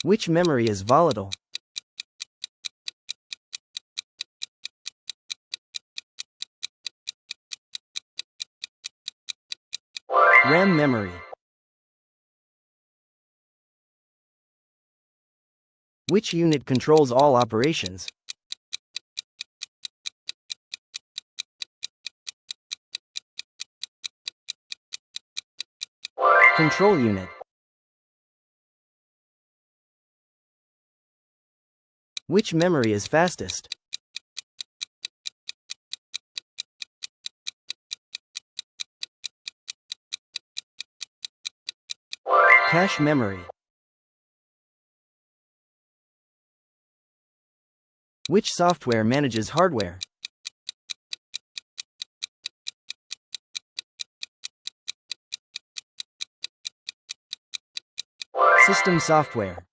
Which memory is volatile? RAM memory. Which unit controls all operations? Control unit. Which memory is fastest? Cache memory. Which software manages hardware? System software.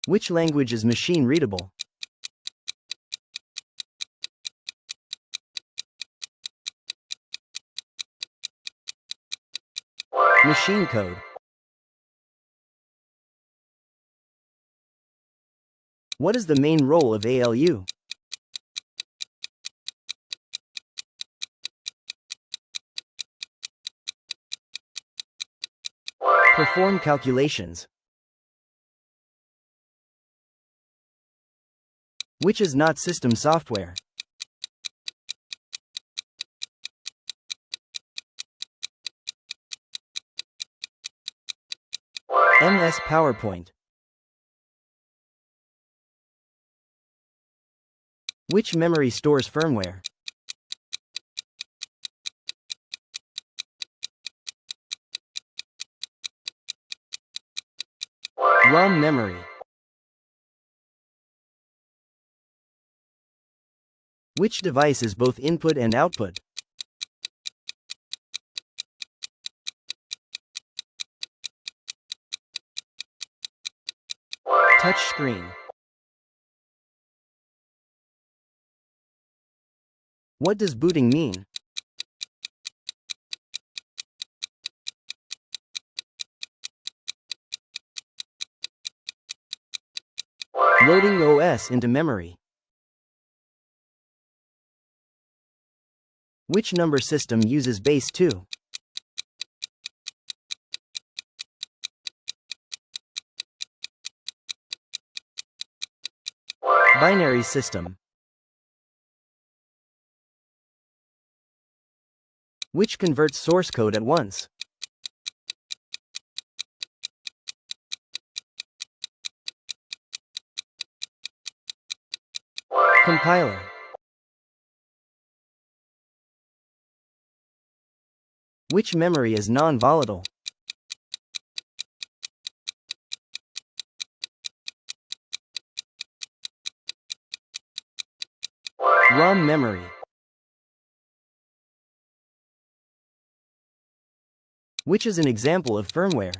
Which language is machine readable? Machine code. What is the main role of ALU? Perform calculations. Which is not system software? MS PowerPoint. Which memory stores firmware? ROM memory. Which device is both input and output? Touch screen. What does booting mean? Loading OS into memory. Which number system uses base 2? Binary system. Which converts source code at once? Compiler. Which memory is non-volatile? ROM memory. Which is an example of firmware?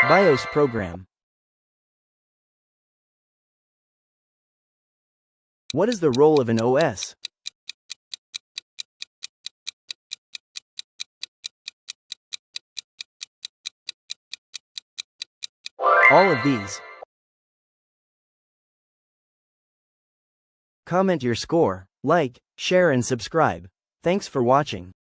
BIOS program. What is the role of an OS? All of these. Comment your score, like, share and subscribe. Thanks for watching.